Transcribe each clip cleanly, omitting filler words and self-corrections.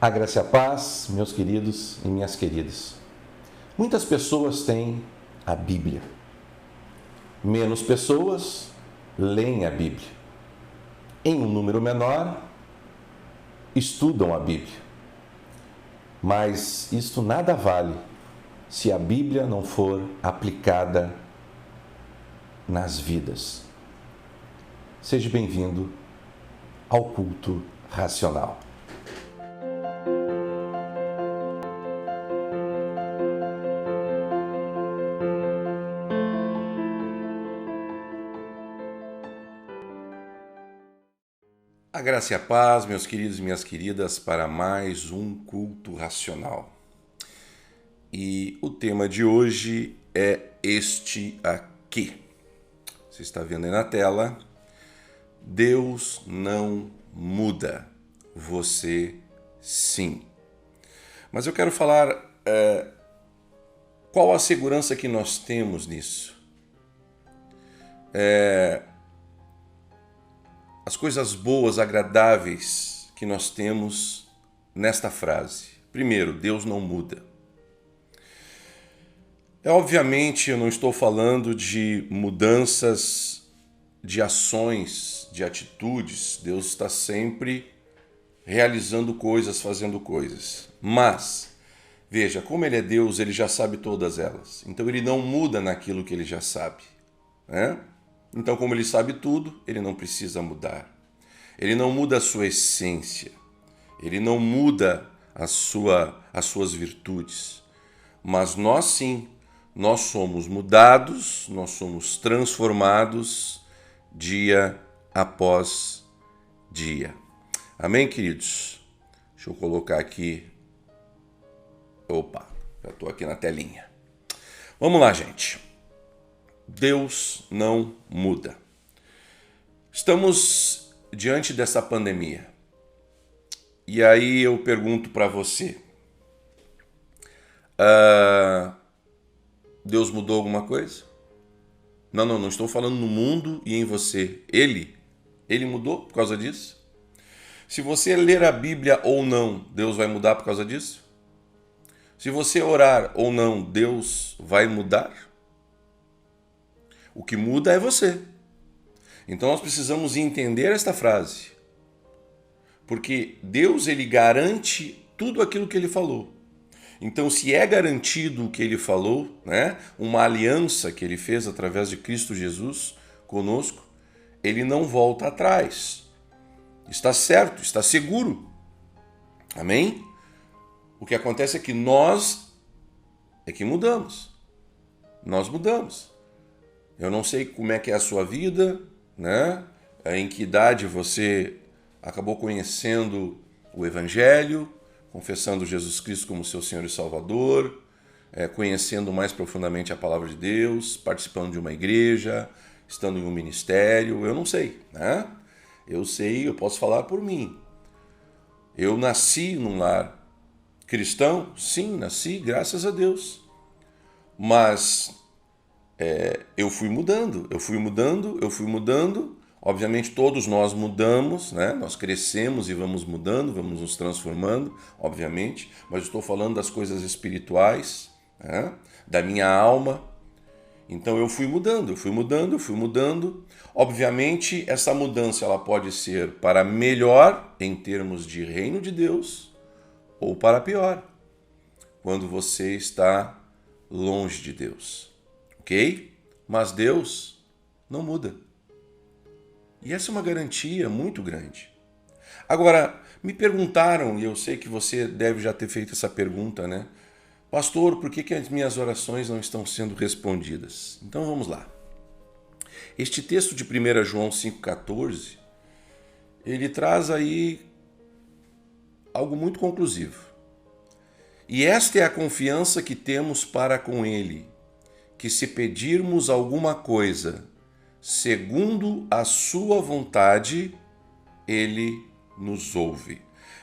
A graça e a paz, meus queridos e minhas queridas. Muitas pessoas têm a Bíblia. Menos pessoas leem a Bíblia. Em um número menor, estudam a Bíblia. Mas isto nada vale se a Bíblia não for aplicada nas vidas. Seja bem-vindo ao culto racional. A graça e a paz, meus queridos e minhas queridas, para mais um culto racional. E o tema de hoje é este aqui. Você está vendo aí na tela. Deus não muda, você sim. Mas eu quero falar qual a segurança que nós temos nisso. As coisas boas, agradáveis que nós temos nesta frase. Primeiro, Deus não muda. Obviamente, eu não estou falando de mudanças de ações, de atitudes. Deus está sempre realizando coisas, fazendo coisas. Mas, veja, como Ele é Deus, Ele já sabe todas elas. Então, Ele não muda naquilo que Ele já sabe, né? Então, como Ele sabe tudo, Ele não precisa mudar. Ele não muda a sua essência. Ele não muda as suas virtudes. Mas nós sim, nós somos mudados, nós somos transformados dia após dia. Amém, queridos? Deixa eu colocar aqui. Opa, já estou aqui na telinha. Vamos lá, gente. Deus não muda. Estamos diante dessa pandemia. E aí eu pergunto para você, Deus mudou alguma coisa? Não estou falando no mundo e em você. Ele mudou por causa disso? Se você ler a Bíblia ou não, Deus vai mudar por causa disso? Se você orar ou não, Deus vai mudar? O que muda é você. Então nós precisamos entender esta frase. Porque Deus, ele garante tudo aquilo que ele falou. Então, se é garantido o que ele falou, né, uma aliança que ele fez através de Cristo Jesus conosco, ele não volta atrás. Está certo, está seguro. Amém? O que acontece é que nós é que mudamos. Nós mudamos. Eu não sei como é que é a sua vida, né? Em que idade você acabou conhecendo o Evangelho, confessando Jesus Cristo como seu Senhor e Salvador, conhecendo mais profundamente a Palavra de Deus, participando de uma igreja, estando em um ministério, eu não sei, né? Eu sei, eu posso falar por mim. Eu nasci num lar cristão? Sim, nasci, graças a Deus. Mas eu fui mudando. Obviamente todos nós mudamos, né? Nós crescemos e vamos mudando, vamos nos transformando, obviamente. Mas eu estou falando das coisas espirituais, né? Da minha alma. Então eu fui mudando. Obviamente essa mudança ela pode ser para melhor em termos de reino de Deus ou para pior, quando você está longe de Deus. Ok? Mas Deus não muda. E essa é uma garantia muito grande. Agora, me perguntaram, e eu sei que você deve já ter feito essa pergunta, né? Pastor, por que as minhas orações não estão sendo respondidas? Então vamos lá. Este texto de 1 João 5,14, ele traz aí algo muito conclusivo. E esta é a confiança que temos para com Ele, que se pedirmos alguma coisa segundo a sua vontade, Ele nos ouve.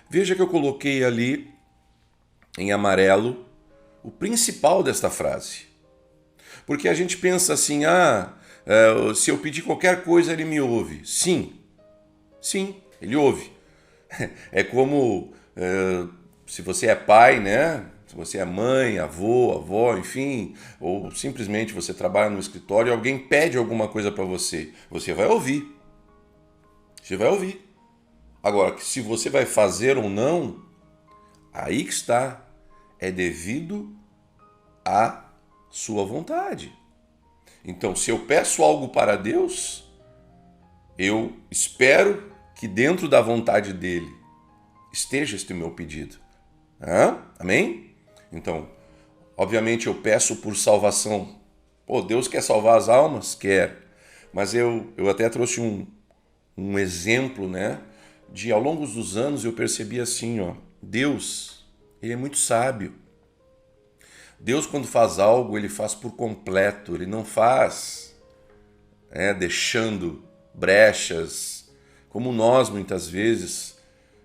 Veja que eu coloquei ali em amarelo o principal desta frase. Porque a gente pensa assim, se eu pedir qualquer coisa, Ele me ouve. Sim, Ele ouve. É como se você é pai, né? Se você é mãe, avô, avó, enfim, ou simplesmente você trabalha no escritório e alguém pede alguma coisa para você, você vai ouvir. Você vai ouvir. Agora, se você vai fazer ou não, aí que está. É devido à sua vontade. Então, se eu peço algo para Deus, eu espero que dentro da vontade dele esteja este meu pedido. Amém? Então, obviamente eu peço por salvação. Pô, Deus quer salvar as almas? Quer. Mas eu até trouxe um exemplo, né? De ao longo dos anos eu percebi assim, ó, Deus, ele é muito sábio. Deus, quando faz algo, ele faz por completo, ele não faz deixando brechas, como nós muitas vezes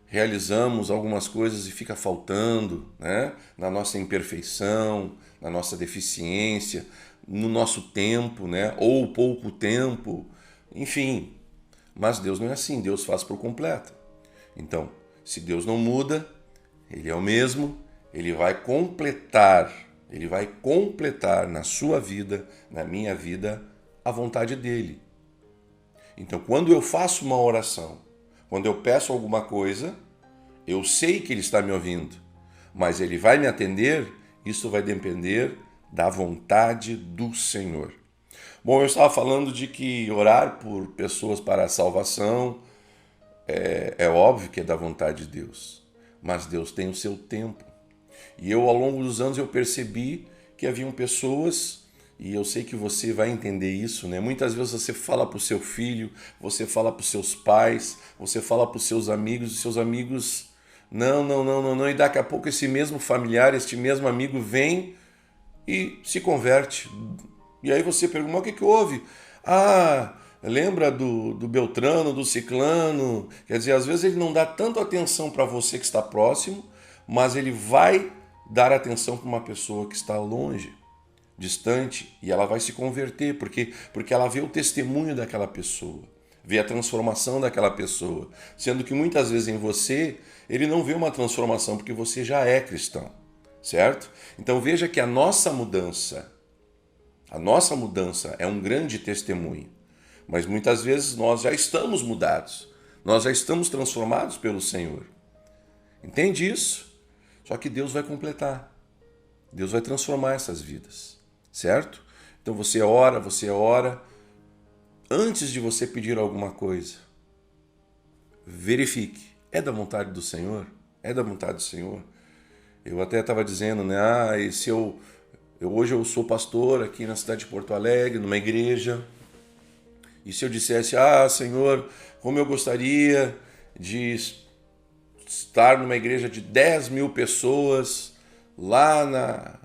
realizamos algumas coisas e fica faltando, né? Na nossa imperfeição, na nossa deficiência, no nosso tempo, né? Ou pouco tempo, enfim. Mas Deus não é assim, Deus faz por completo. Então, se Deus não muda, ele é o mesmo, ele vai completar na sua vida, na minha vida, a vontade dele. Então, quando eu faço uma oração, quando eu peço alguma coisa, eu sei que ele está me ouvindo, mas ele vai me atender, isso vai depender da vontade do Senhor. Bom, eu estava falando de que orar por pessoas para a salvação é óbvio que é da vontade de Deus, mas Deus tem o seu tempo. E eu, ao longo dos anos, eu percebi que haviam pessoas, e eu sei que você vai entender isso, né? Muitas vezes você fala para o seu filho, você fala para os seus pais, você fala para os seus amigos, não, e daqui a pouco esse mesmo familiar, este mesmo amigo vem e se converte. E aí você pergunta, mas o que houve? Lembra do Beltrano, do Ciclano? Quer dizer, às vezes ele não dá tanto atenção para você que está próximo, mas ele vai dar atenção para uma pessoa que está longe, distante, e ela vai se converter, porque ela vê o testemunho daquela pessoa, vê a transformação daquela pessoa, sendo que muitas vezes em você, ele não vê uma transformação, porque você já é cristão, certo? Então veja que a nossa mudança é um grande testemunho, mas muitas vezes nós já estamos mudados, nós já estamos transformados pelo Senhor. Entende isso? Só que Deus vai completar. Deus vai transformar essas vidas, certo? Então você ora. Antes de você pedir alguma coisa, verifique. É da vontade do Senhor? É da vontade do Senhor? Eu até estava dizendo, né? Hoje eu sou pastor aqui na cidade de Porto Alegre, numa igreja. E se eu dissesse, Senhor, como eu gostaria de estar numa igreja de 10 mil pessoas, lá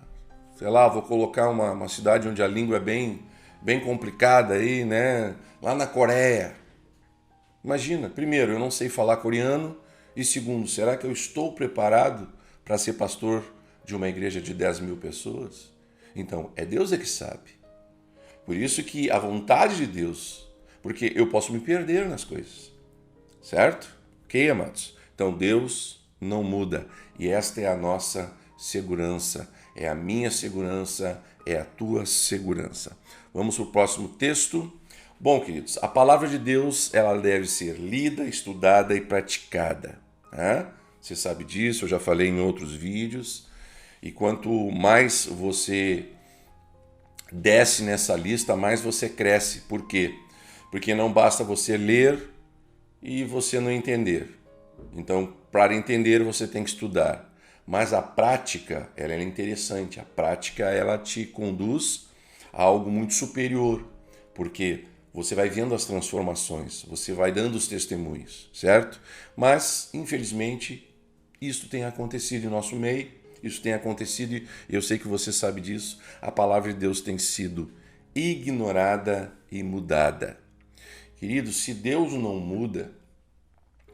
vou colocar uma cidade onde a língua é bem complicada aí, né? Lá na Coreia. Imagina, primeiro, eu não sei falar coreano, e segundo, será que eu estou preparado para ser pastor de uma igreja de 10 mil pessoas? Então, é Deus que sabe. Por isso que a vontade de Deus, porque eu posso me perder nas coisas, certo? Ok, amados? Então Deus não muda e esta é a nossa segurança, é a minha segurança, é a tua segurança. Vamos para o próximo texto. Bom, queridos, a palavra de Deus ela deve ser lida, estudada e praticada. Né? Você sabe disso, eu já falei em outros vídeos. E quanto mais você desce nessa lista, mais você cresce. Por quê? Porque não basta você ler e você não entender. Então, para entender, você tem que estudar. Mas a prática, ela é interessante. A prática, ela te conduz a algo muito superior. Porque você vai vendo as transformações, você vai dando os testemunhos, certo? Mas, infelizmente, isso tem acontecido em nosso meio. Isso tem acontecido e eu sei que você sabe disso. A palavra de Deus tem sido ignorada e mudada. Querido, se Deus não muda,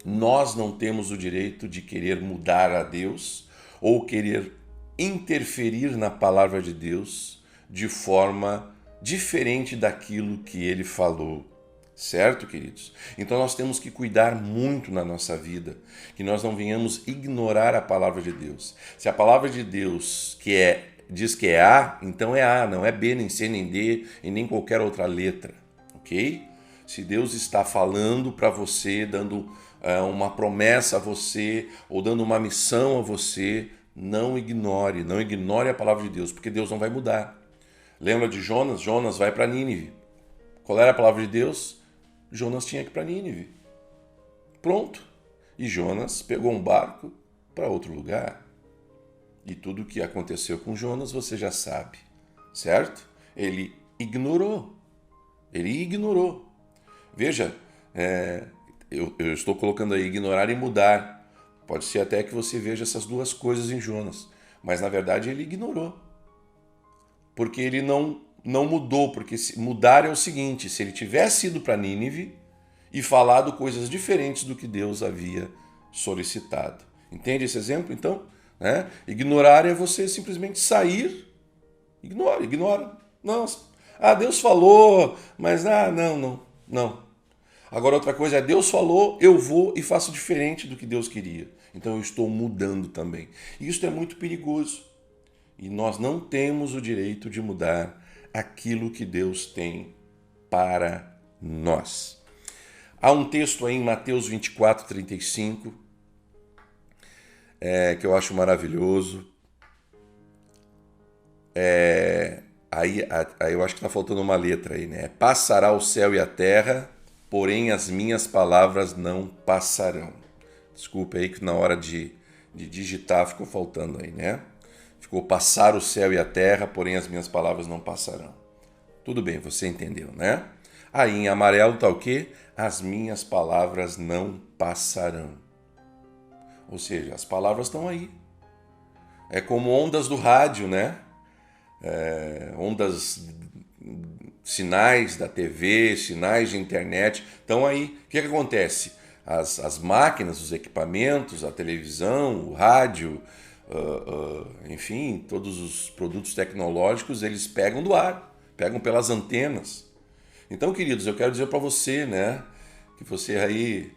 nós não temos o direito de querer mudar a Deus ou querer interferir na palavra de Deus de forma diferente daquilo que ele falou, Certo, queridos? Então nós temos que cuidar muito na nossa vida, que nós não venhamos ignorar a palavra de Deus. Se a palavra de Deus diz que é A, então é A, não é B, nem C, nem D e nem qualquer outra letra, ok? Se Deus está falando para você, dando uma promessa a você ou dando uma missão a você, não ignore a palavra de Deus, porque Deus não vai mudar. Lembra de Jonas? Jonas vai para Nínive. Qual era a palavra de Deus? Jonas tinha que ir para Nínive. Pronto. E Jonas pegou um barco para outro lugar. E tudo o que aconteceu com Jonas você já sabe, certo? Ele ignorou. Veja, eu estou colocando aí ignorar e mudar. Pode ser até que você veja essas duas coisas em Jonas. Mas na verdade ele ignorou. Porque ele não mudou, porque mudar é o seguinte, se ele tivesse ido para Nínive e falado coisas diferentes do que Deus havia solicitado. Entende esse exemplo, então? Ignorar é você simplesmente sair, ignora. Não, Deus falou, mas não. Agora outra coisa é, Deus falou, eu vou e faço diferente do que Deus queria. Então eu estou mudando também. E isso é muito perigoso. E nós não temos o direito de mudar aquilo que Deus tem para nós. Há um texto aí em Mateus 24, 35, que eu acho maravilhoso. Aí eu acho que está faltando uma letra aí, né? Passará o céu e a terra, porém as minhas palavras não passarão. Desculpa aí que na hora de digitar ficou faltando aí, né? Ficou passar o céu e a terra, porém as minhas palavras não passarão. Tudo bem, você entendeu, né? Aí em amarelo está o quê? As minhas palavras não passarão. Ou seja, as palavras estão aí. É como ondas do rádio, né? Ondas, sinais da TV, sinais de internet, estão aí. O que acontece? As máquinas, os equipamentos, a televisão, o rádio, enfim, todos os produtos tecnológicos, eles pegam do ar, pegam pelas antenas. Então, queridos, eu quero dizer para você, né, que você aí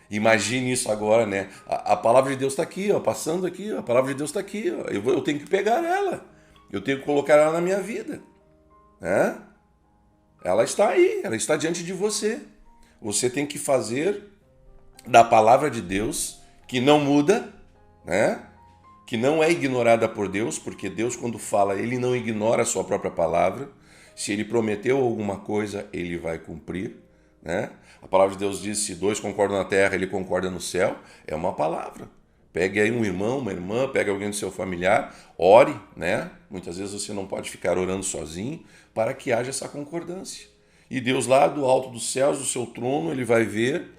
imagine isso agora, né? A palavra de Deus está aqui, ó, passando aqui, ó, a palavra de Deus está aqui, ó, eu tenho que pegar ela, eu tenho que colocar ela na minha vida, né? Ela está aí, ela está diante de você. Você tem que fazer da palavra de Deus, que não muda, né? Que não é ignorada por Deus, porque Deus, quando fala, ele não ignora a sua própria palavra. Se ele prometeu alguma coisa, ele vai cumprir, né? A palavra de Deus diz, se dois concordam na terra, ele concorda no céu. É uma palavra. Pegue aí um irmão, uma irmã, pegue alguém do seu familiar, ore, né? Muitas vezes você não pode ficar orando sozinho para que haja essa concordância. E Deus lá do alto dos céus, do seu trono, ele vai ver,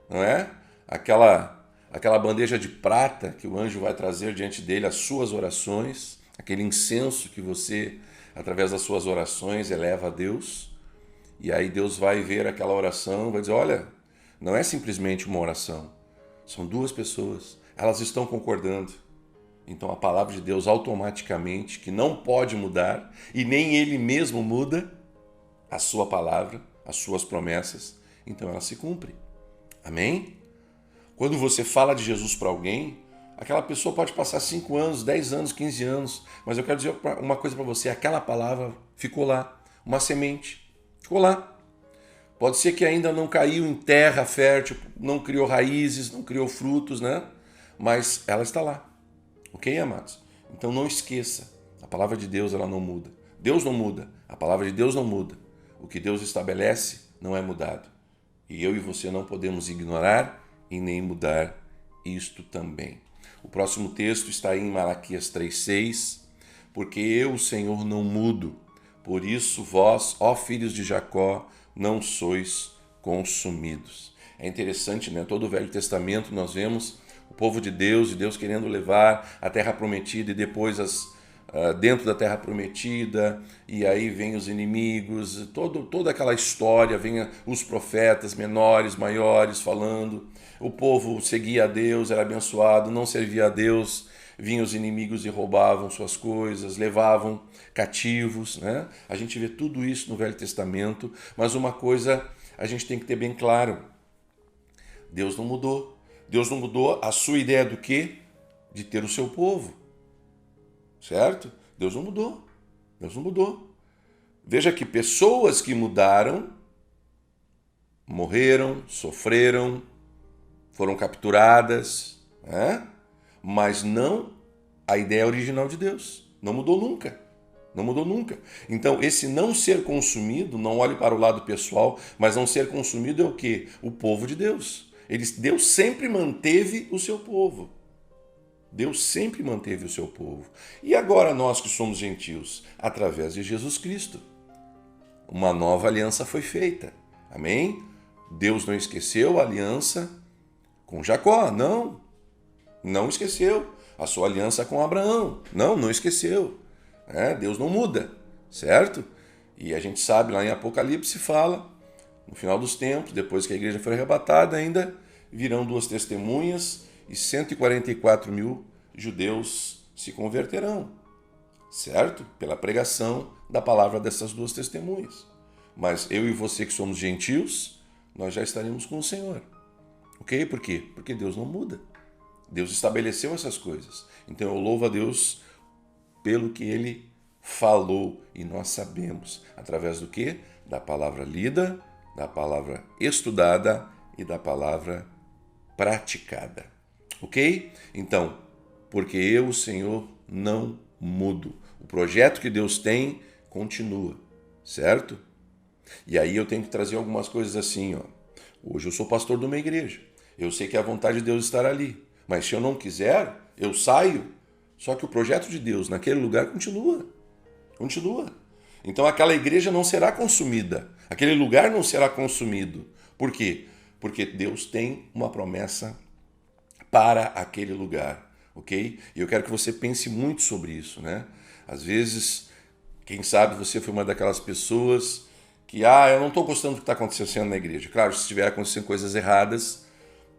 não é? Aquela bandeja de prata que o anjo vai trazer diante dele, as suas orações, aquele incenso que você, através das suas orações, eleva a Deus. E aí Deus vai ver aquela oração, vai dizer, olha, não é simplesmente uma oração, são duas pessoas, elas estão concordando. Então a palavra de Deus automaticamente, que não pode mudar, e nem ele mesmo muda a sua palavra, as suas promessas, então ela se cumpre. Amém? Quando você fala de Jesus para alguém, aquela pessoa pode passar 5 anos, 10 anos, 15 anos, mas eu quero dizer uma coisa para você, aquela palavra ficou lá, uma semente, ficou lá. Pode ser que ainda não caiu em terra fértil, não criou raízes, não criou frutos, né? Mas ela está lá. Ok, amados? Então não esqueça, a palavra de Deus ela não muda. Deus não muda, a palavra de Deus não muda. O que Deus estabelece não é mudado. E eu e você não podemos ignorar e nem mudar isto também. O próximo texto está aí em Malaquias 3,6. Porque eu, o Senhor, não mudo. Por isso vós, ó filhos de Jacó, não sois consumidos. É interessante, né? Todo o Velho Testamento nós vemos o povo de Deus querendo levar a terra prometida e depois dentro da terra prometida, e aí vem os inimigos, toda aquela história, vem os profetas menores, maiores falando, o povo seguia a Deus, era abençoado, não servia a Deus, vinham os inimigos e roubavam suas coisas, levavam cativos, né? A gente vê tudo isso no Velho Testamento, mas uma coisa a gente tem que ter bem claro: Deus não mudou. Deus não mudou a sua ideia do quê? De ter o seu povo, certo? Deus não mudou. Deus não mudou. Veja que pessoas que mudaram, morreram, sofreram, foram capturadas, né? Mas não a ideia original de Deus. Não mudou nunca. Não mudou nunca. Então, esse não ser consumido, não olhe para o lado pessoal, mas não ser consumido é o quê? O povo de Deus. Deus sempre manteve o seu povo. Deus sempre manteve o seu povo. E agora nós que somos gentios, através de Jesus Cristo, uma nova aliança foi feita. Amém? Deus não esqueceu a aliança com Jacó, não esqueceu. A sua aliança com Abraão, não esqueceu. Deus não muda, certo? E a gente sabe, lá em Apocalipse fala, no final dos tempos, depois que a igreja foi arrebatada, ainda virão 2 testemunhas e 144 mil judeus se converterão, certo? Pela pregação da palavra dessas 2 testemunhas. Mas eu e você que somos gentios, nós já estaremos com o Senhor. Ok? Por quê? Porque Deus não muda. Deus estabeleceu essas coisas. Então eu louvo a Deus pelo que Ele falou. E nós sabemos. Através do quê? Da palavra lida, da palavra estudada e da palavra praticada. Ok? Então, porque eu, o Senhor, não mudo. O projeto que Deus tem continua. Certo? E aí eu tenho que trazer algumas coisas assim, ó. Hoje eu sou pastor de uma igreja. Eu sei que é a vontade de Deus estar ali. Mas se eu não quiser, eu saio. Só que o projeto de Deus naquele lugar continua. Continua. Então aquela igreja não será consumida. Aquele lugar não será consumido. Por quê? Porque Deus tem uma promessa para aquele lugar. Ok? E eu quero que você pense muito sobre isso, né? Às vezes, quem sabe você foi uma daquelas pessoas que, eu não estou gostando do que está acontecendo na igreja. Claro, se estiver acontecendo coisas erradas,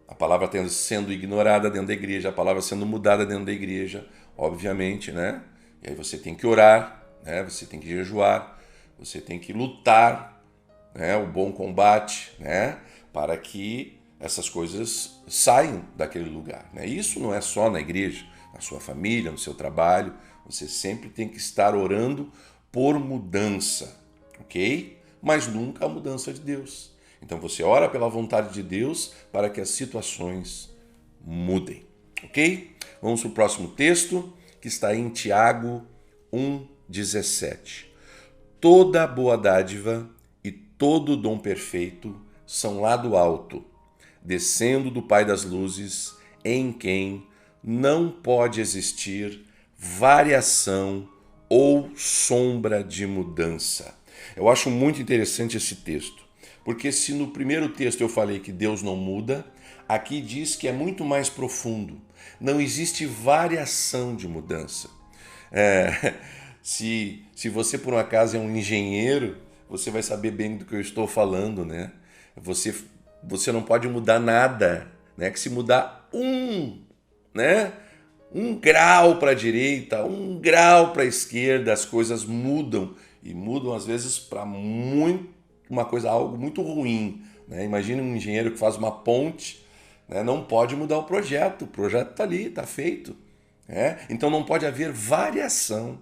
a palavra sendo ignorada dentro da igreja, a palavra sendo mudada dentro da igreja, obviamente, né? E aí você tem que orar, né? Você tem que jejuar, você tem que lutar, né? O bom combate, né? Para que essas coisas saiam daquele lugar, né? Isso não é só na igreja, na sua família, no seu trabalho. Você sempre tem que estar orando por mudança, ok? Mas nunca a mudança de Deus. Então você ora pela vontade de Deus para que as situações mudem, ok? Vamos para o próximo texto, que está em Tiago 1,17. Toda boa dádiva e todo dom perfeito são lá do alto, descendo do Pai das luzes, em quem não pode existir variação ou sombra de mudança. Eu acho muito interessante esse texto, porque se no primeiro texto eu falei que Deus não muda, aqui diz que é muito mais profundo. Não existe variação de mudança. Se você por um acaso é um engenheiro, você vai saber bem do que eu estou falando, né? Você não pode mudar nada, né? Que se mudar né? 1 grau para a direita, 1 grau para a esquerda, as coisas mudam. E mudam às vezes para algo muito ruim, né? Imagina um engenheiro que faz uma ponte, né? Não pode mudar o projeto está ali, está feito, né? Então não pode haver variação,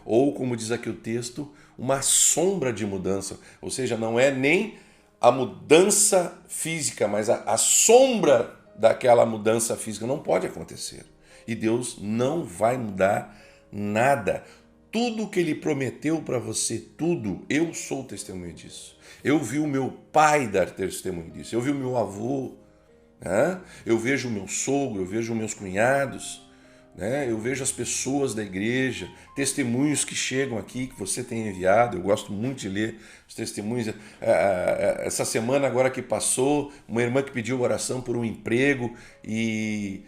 ou como diz aqui o texto, uma sombra de mudança, ou seja, não é nem a mudança física, mas a sombra daquela mudança física não pode acontecer. E Deus não vai mudar nada. Tudo que Ele prometeu para você, tudo, eu sou testemunha disso. Eu vi o meu pai dar testemunho disso. Eu vi o meu avô, né? Eu vejo o meu sogro, eu vejo os meus cunhados, né? Eu vejo as pessoas da igreja, testemunhos que chegam aqui, que você tem enviado. Eu gosto muito de ler os testemunhos. Essa semana agora que passou, uma irmã que pediu oração por um emprego e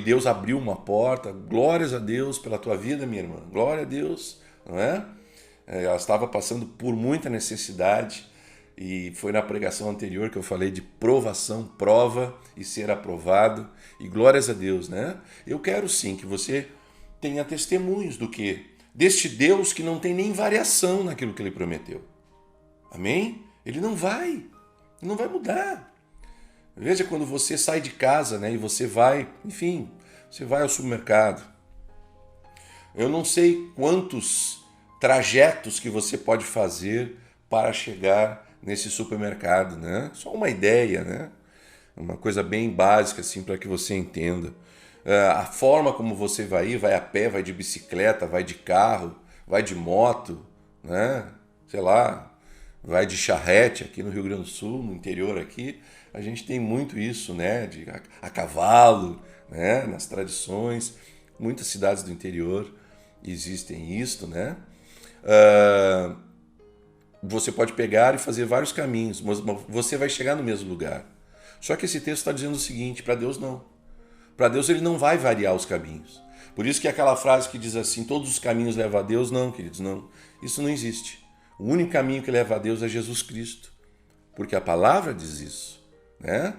Deus abriu uma porta. Glórias a Deus pela tua vida, minha irmã. Glória a Deus, não é? Ela estava passando por muita necessidade E foi na pregação anterior que eu falei de provação, prova e ser aprovado. E glórias a Deus, né? Eu quero sim que você tenha testemunhos do que? Deste Deus que não tem nem variação naquilo que ele prometeu. Amém? Ele não vai mudar. Veja quando você sai de casa, né, e você vai, enfim, você vai ao supermercado. Eu não sei quantos trajetos que você pode fazer para chegar nesse supermercado, né? Só uma ideia, né? Uma coisa bem básica assim para que você entenda. A forma como você vai ir, vai a pé, vai de bicicleta, vai de carro, vai de moto, né? Sei lá, vai de charrete aqui no Rio Grande do Sul, no interior aqui. A gente tem muito isso, né? A cavalo, né? Nas tradições. Muitas cidades do interior existem isto, né? Você pode pegar e fazer vários caminhos, mas você vai chegar no mesmo lugar. Só que esse texto está dizendo o seguinte, para Deus não. Para Deus ele não vai variar os caminhos. Por isso que aquela frase que diz assim, todos os caminhos levam a Deus, não, queridos, não. Isso não existe. O único caminho que leva a Deus é Jesus Cristo. Porque a palavra diz isso, né?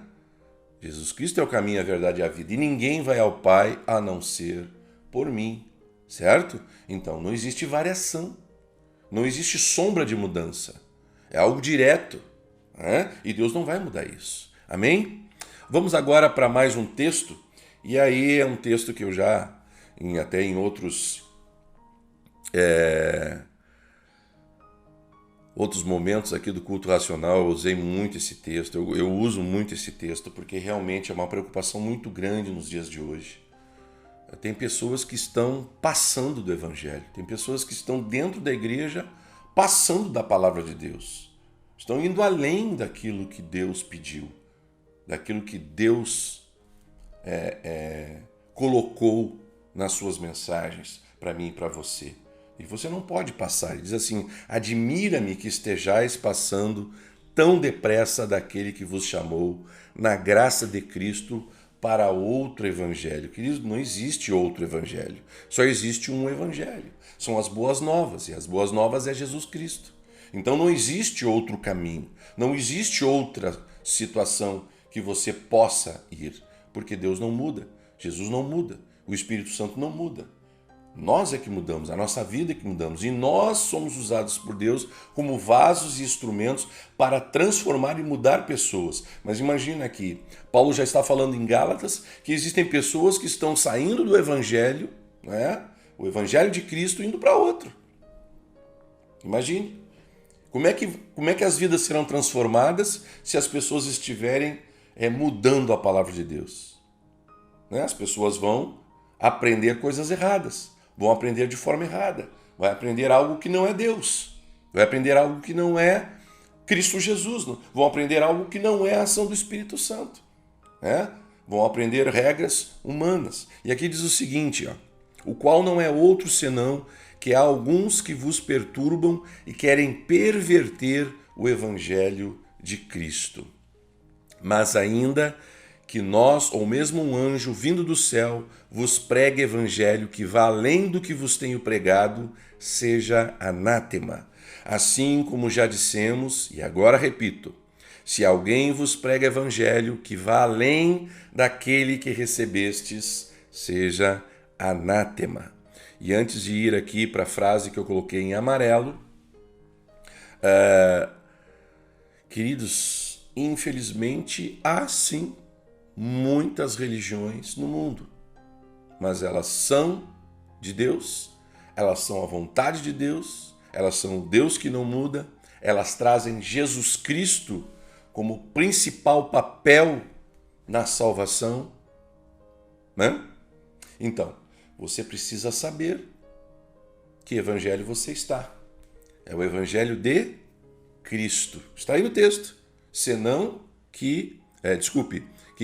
Jesus Cristo é o caminho, a verdade e a vida. E ninguém vai ao Pai a não ser por mim, certo? Então não existe variação. Não existe sombra de mudança. É algo direto, né? E Deus não vai mudar isso. Amém? Vamos agora para mais um texto. E aí é um texto que eu já, até em outros momentos aqui do culto racional, eu usei muito esse texto. Eu uso muito esse texto porque realmente é uma preocupação muito grande nos dias de hoje. Tem pessoas que estão passando do Evangelho. Tem pessoas que estão dentro da igreja passando da palavra de Deus. Estão indo além daquilo que Deus pediu, daquilo que Deus colocou nas suas mensagens para mim e para você. E você não pode passar. Ele diz assim, admira-me que estejais passando tão depressa daquele que vos chamou na graça de Cristo para outro evangelho. Querido, não existe outro evangelho. Só existe um evangelho. São as boas novas. E as boas novas é Jesus Cristo. Então não existe outro caminho. Não existe outra situação que você possa ir. Porque Deus não muda. Jesus não muda. O Espírito Santo não muda. Nós é que mudamos, a nossa vida é que mudamos. E nós somos usados por Deus como vasos e instrumentos para transformar e mudar pessoas. Mas imagina aqui, Paulo já está falando em Gálatas que existem pessoas que estão saindo do Evangelho, né? O Evangelho de Cristo, indo para outro. Imagine. Como é que as vidas serão transformadas se as pessoas estiverem mudando a palavra de Deus? Né? As pessoas vão aprender coisas erradas. Vão aprender de forma errada. Vai aprender algo que não é Deus. Vai aprender algo que não é Cristo Jesus. Vão aprender algo que não é a ação do Espírito Santo. Né? Vão aprender regras humanas. E aqui diz o seguinte, ó, o qual não é outro senão que há alguns que vos perturbam e querem perverter o evangelho de Cristo. Mas ainda que nós, ou mesmo um anjo vindo do céu, vos pregue evangelho que vá além do que vos tenho pregado, seja anátema. Assim como já dissemos, e agora repito, se alguém vos prega evangelho que vá além daquele que recebestes, seja anátema. E antes de ir aqui para a frase que eu coloquei em amarelo, queridos, infelizmente há sim muitas religiões no mundo, mas elas são de Deus, elas são a vontade de Deus, elas são o Deus que não muda, elas trazem Jesus Cristo como principal papel na salvação, né? Então, você precisa saber que evangelho você está. É o evangelho de Cristo. Está aí no texto. Senão que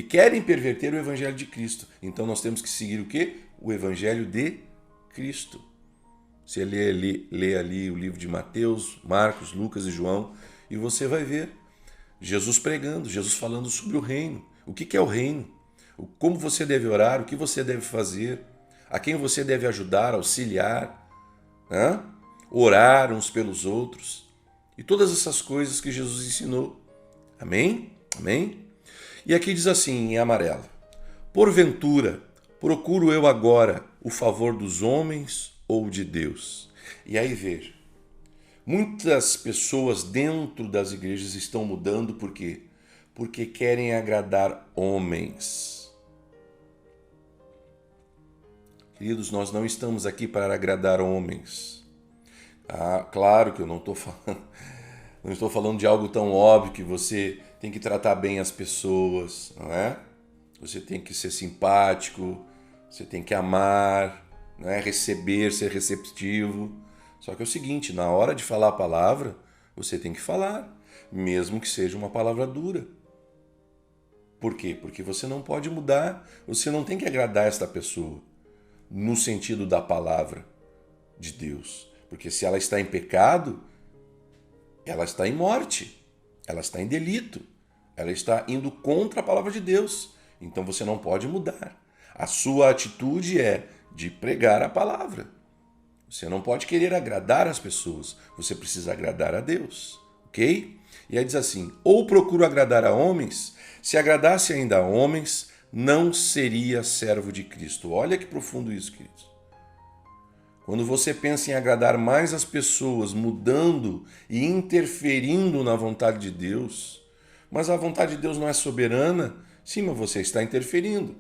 querem perverter o evangelho de Cristo. Então nós temos que seguir o quê? O evangelho de Cristo. Você lê ali o livro de Mateus, Marcos, Lucas e João e você vai ver Jesus pregando, Jesus falando sobre o reino. O que é o reino? Como você deve orar, o que você deve fazer, a quem você deve ajudar, auxiliar, né? Orar uns pelos outros. e todas essas coisas que Jesus ensinou. Amém? Amém? E aqui diz assim, em amarelo: porventura, procuro eu agora o favor dos homens ou de Deus? E aí ver, muitas pessoas dentro das igrejas estão mudando, por quê? Porque querem agradar homens. Queridos, nós não estamos aqui para agradar homens. Claro que eu não estou falando de algo tão óbvio que você tem que tratar bem as pessoas, não é? Você tem que ser simpático, você tem que amar, não é? Receber, ser receptivo. Só que é o seguinte, na hora de falar a palavra, você tem que falar, mesmo que seja uma palavra dura. Por quê? Porque você não pode mudar, você não tem que agradar esta pessoa, no sentido da palavra de Deus. Porque se ela está em pecado, ela está em morte, ela está em delito, ela está indo contra a palavra de Deus. Então você não pode mudar. A sua atitude é de pregar a palavra. Você não pode querer agradar as pessoas, você precisa agradar a Deus, ok? E aí diz assim, ou procuro agradar a homens, se agradasse ainda a homens, não seria servo de Cristo. Olha que profundo isso, queridos. Quando você pensa em agradar mais as pessoas, mudando e interferindo na vontade de Deus, mas a vontade de Deus não é soberana, sim, mas você está interferindo.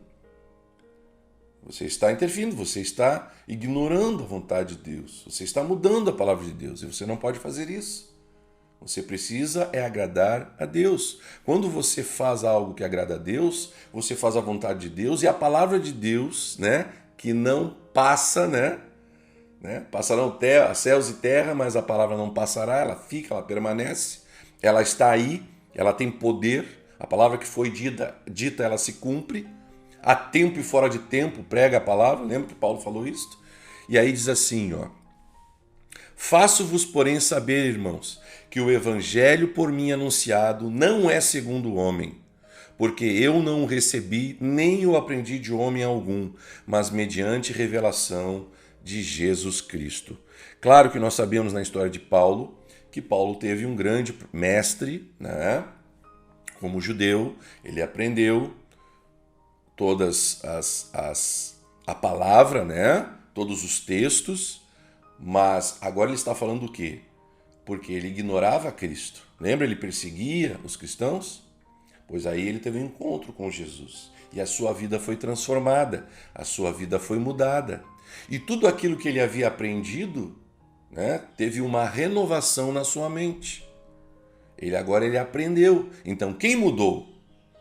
Você está interferindo, você está ignorando a vontade de Deus, você está mudando a palavra de Deus e você não pode fazer isso. Você precisa agradar a Deus. Quando você faz algo que agrada a Deus, você faz a vontade de Deus e a palavra de Deus, né, que não passa, passarão céus e terra, mas a palavra não passará, ela fica, ela permanece, ela está aí, ela tem poder, a palavra que foi dita ela se cumpre, a tempo e fora de tempo prega a palavra, lembra que Paulo falou isso? E aí diz assim, faço-vos, porém, saber, irmãos, que o evangelho por mim anunciado não é segundo o homem, porque eu não o recebi nem o aprendi de homem algum, mas mediante revelação de Jesus Cristo. Claro que nós sabemos na história de Paulo, que Paulo teve um grande mestre, né? Como judeu, ele aprendeu todas a palavra, né? Todos os textos, mas agora ele está falando do quê? Porque ele ignorava Cristo. Lembra? Ele perseguia os cristãos? Pois aí ele teve um encontro com Jesus e a sua vida foi transformada, a sua vida foi mudada. E tudo aquilo que ele havia aprendido, né, teve uma renovação na sua mente. Agora ele aprendeu. Então quem mudou?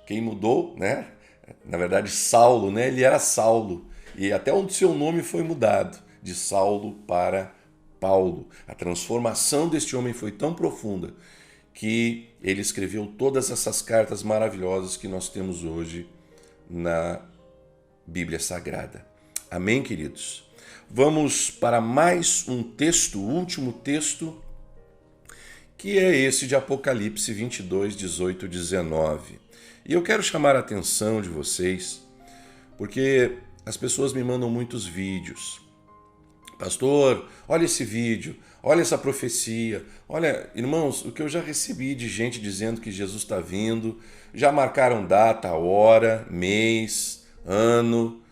Quem mudou, né? Na verdade, Saulo, né? Ele era Saulo. E até o seu nome foi mudado, de Saulo para Paulo. A transformação deste homem foi tão profunda que ele escreveu todas essas cartas maravilhosas que nós temos hoje na Bíblia Sagrada. Amém, queridos? Vamos para mais um texto, o último texto, que é esse de Apocalipse 22, 18 e 19. E eu quero chamar a atenção de vocês, porque as pessoas me mandam muitos vídeos. Pastor, olha esse vídeo, olha essa profecia. Olha, irmãos, o que eu já recebi de gente dizendo que Jesus está vindo, já marcaram data, hora, mês, ano.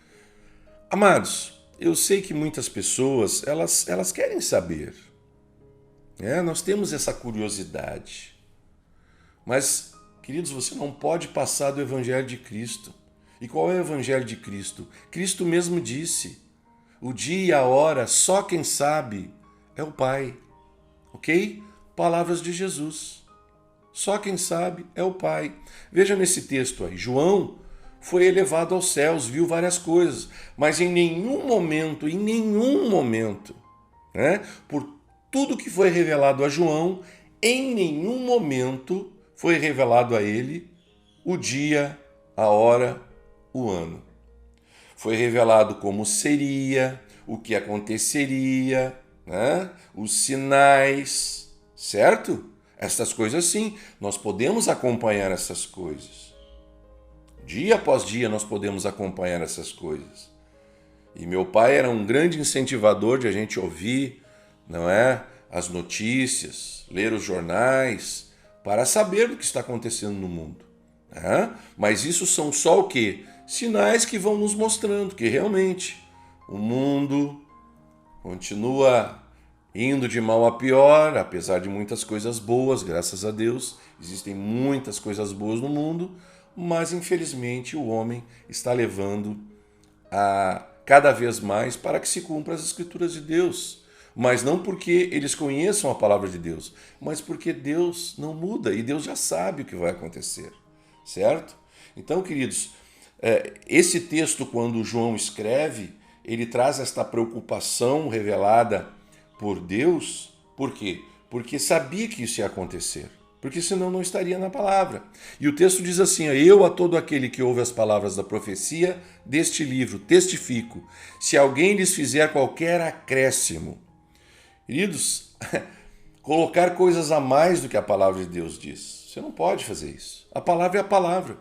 Amados, eu sei que muitas pessoas, elas querem saber. Nós temos essa curiosidade. Mas, queridos, você não pode passar do Evangelho de Cristo. E qual é o Evangelho de Cristo? Cristo mesmo disse, o dia e a hora, só quem sabe é o Pai. Ok? Palavras de Jesus. Só quem sabe é o Pai. Veja nesse texto aí, João foi elevado aos céus, viu várias coisas, mas em nenhum momento, por tudo que foi revelado a João, em nenhum momento foi revelado a ele o dia, a hora, o ano. Foi revelado como seria, o que aconteceria, os sinais, certo? Essas coisas sim, nós podemos acompanhar essas coisas. Dia após dia nós podemos acompanhar essas coisas. E meu pai era um grande incentivador de a gente ouvir, as notícias, ler os jornais, para saber do que está acontecendo no mundo. Né? Mas isso são só o quê? Sinais que vão nos mostrando que realmente o mundo continua indo de mal a pior, apesar de muitas coisas boas, graças a Deus. Existem muitas coisas boas no mundo, mas infelizmente o homem está levando a cada vez mais para que se cumpra as Escrituras de Deus. Mas não porque eles conheçam a palavra de Deus, mas porque Deus não muda e Deus já sabe o que vai acontecer, certo? Então, queridos, esse texto, quando João escreve, ele traz esta preocupação revelada por Deus. Por quê? Porque sabia que isso ia acontecer. Porque senão não estaria na palavra. E o texto diz assim: eu a todo aquele que ouve as palavras da profecia deste livro testifico, se alguém lhes fizer qualquer acréscimo. Queridos, colocar coisas a mais do que a palavra de Deus diz. Você não pode fazer isso. A palavra é a palavra.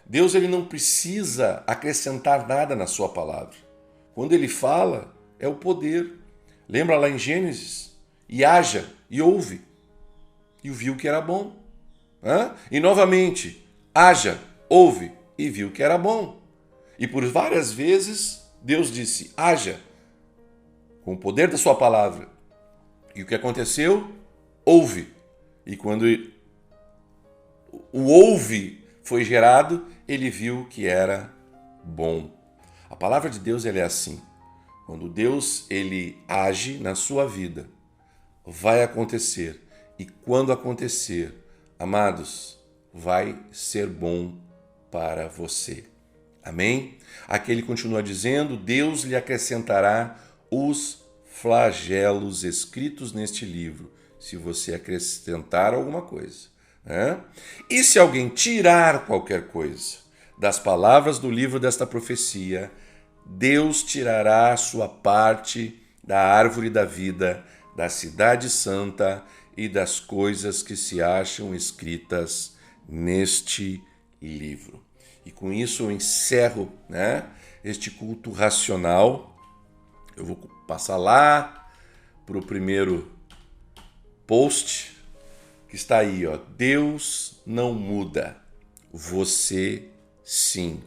Deus, ele não precisa acrescentar nada na sua palavra. Quando ele fala, é o poder. Lembra lá em Gênesis? E haja, e ouve. E viu que era bom. E novamente, haja, ouve, e viu que era bom. E por várias vezes, Deus disse, haja, com o poder da sua palavra. E o que aconteceu? Ouve. E quando o ouve foi gerado, ele viu que era bom. A palavra de Deus, ela é assim. Quando Deus, ele age na sua vida, vai acontecer. E quando acontecer, amados, vai ser bom para você. Amém? Aqui ele continua dizendo, Deus lhe acrescentará os flagelos escritos neste livro, se você acrescentar alguma coisa. Né? E se alguém tirar qualquer coisa das palavras do livro desta profecia, Deus tirará a sua parte da árvore da vida, da cidade santa e das coisas que se acham escritas neste livro. E com isso eu encerro, este culto racional. Eu vou passar lá para o primeiro post, que está aí, ó. Deus não muda, você sim.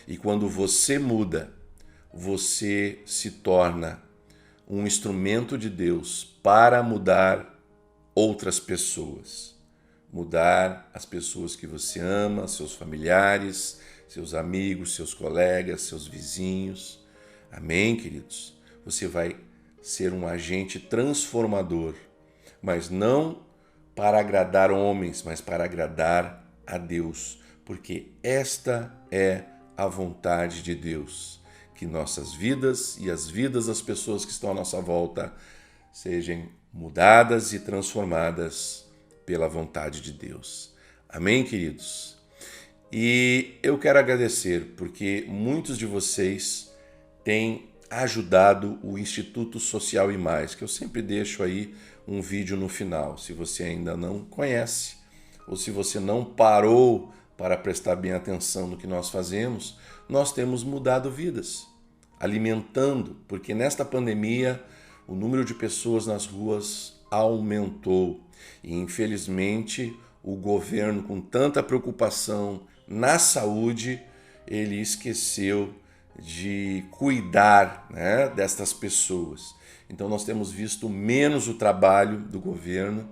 E quando você muda, você se torna um instrumento de Deus para mudar outras pessoas. Mudar as pessoas que você ama, seus familiares, seus amigos, seus colegas, seus vizinhos. Amém, queridos? Você vai ser um agente transformador, mas não para agradar homens, mas para agradar a Deus, porque esta é a vontade de Deus, que nossas vidas e as vidas das pessoas que estão à nossa volta sejam mudadas e transformadas pela vontade de Deus. Amém, queridos? E eu quero agradecer porque muitos de vocês têm ajudado o Instituto Social e Mais, que eu sempre deixo aí um vídeo no final. Se você ainda não conhece ou se você não parou para prestar bem atenção no que nós fazemos, nós temos mudado vidas, alimentando, porque nesta pandemia o número de pessoas nas ruas aumentou e infelizmente o governo, com tanta preocupação na saúde, ele esqueceu de cuidar, destas pessoas. Então nós temos visto menos o trabalho do governo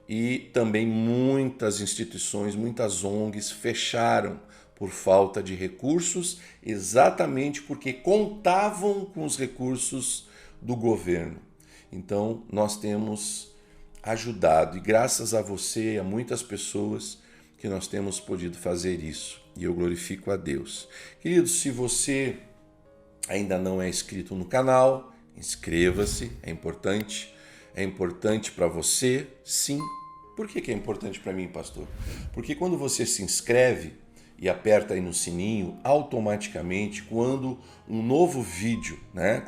e também muitas instituições, muitas ONGs fecharam por falta de recursos, exatamente porque contavam com os recursos do governo. Então nós temos ajudado e graças a você e a muitas pessoas que nós temos podido fazer isso. E eu glorifico a Deus. Queridos, se você ainda não é inscrito no canal, inscreva-se, é importante. É importante para você? Sim. Por que é importante para mim, pastor? Porque quando você se inscreve e aperta aí no sininho, automaticamente, quando um novo vídeo,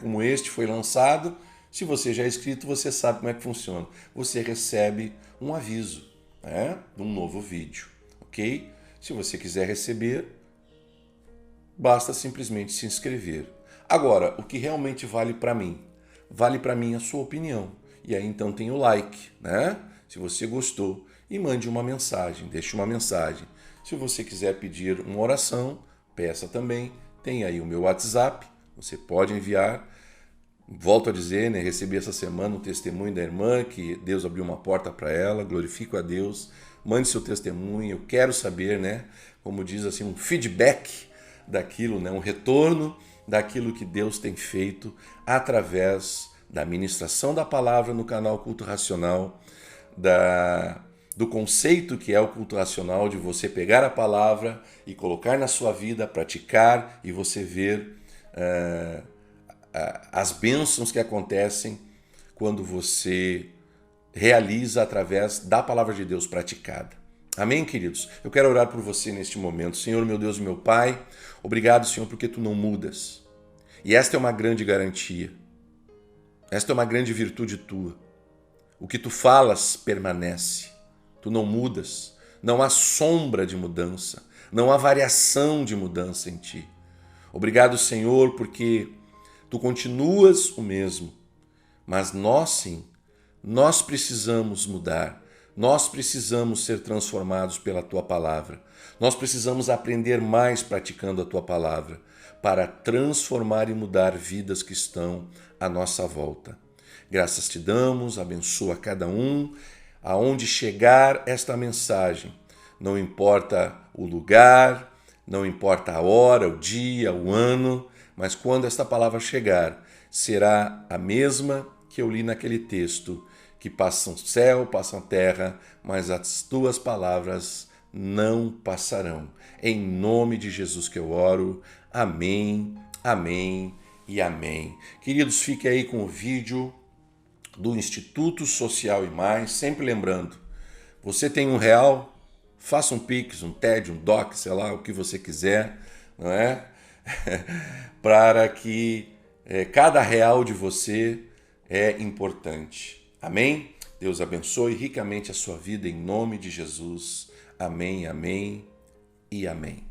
como este foi lançado, se você já é inscrito, você sabe como é que funciona. Você recebe um aviso, de um novo vídeo, ok? Se você quiser receber, basta simplesmente se inscrever. Agora, o que realmente vale para mim? Vale para mim a sua opinião. E aí então tem o like, né? Se você gostou, e mande uma mensagem, deixe uma mensagem. Se você quiser pedir uma oração, peça também. Tem aí o meu WhatsApp, você pode enviar. Volto a dizer, né? Recebi essa semana um testemunho da irmã que Deus abriu uma porta para ela, glorifico a Deus. Mande seu testemunho, eu quero saber, né? Como diz assim, um feedback daquilo, né? Um retorno daquilo que Deus tem feito através da ministração da palavra no canal Culto Racional, do conceito que é o culto racional, de você pegar a palavra e colocar na sua vida, praticar e você ver as bênçãos que acontecem quando você realiza através da palavra de Deus praticada. Amém, queridos? Eu quero orar por você neste momento. Senhor, meu Deus e meu Pai, obrigado, Senhor, porque Tu não mudas. E esta é uma grande garantia. Esta é uma grande virtude Tua. O que Tu falas permanece. Tu não mudas. Não há sombra de mudança. Não há variação de mudança em Ti. Obrigado, Senhor, porque Tu continuas o mesmo. Mas nós, sim, nós precisamos mudar. Nós precisamos ser transformados pela Tua palavra. Nós precisamos aprender mais praticando a Tua palavra para transformar e mudar vidas que estão à nossa volta. Graças te damos, abençoa cada um, aonde chegar esta mensagem. Não importa o lugar, não importa a hora, o dia, o ano, mas quando esta palavra chegar, será a mesma que eu li naquele texto, que passam céu, passam terra, mas as tuas palavras não passarão. Em nome de Jesus que eu oro. Amém, amém e amém. Queridos, fique aí com o vídeo do Instituto Social e Mais, sempre lembrando, você tem R$1, faça um Pix, um TED, um DOC, sei lá, o que você quiser, não é? Para que cada real de você é importante. Amém? Deus abençoe ricamente a sua vida em nome de Jesus. Amém, amém e amém.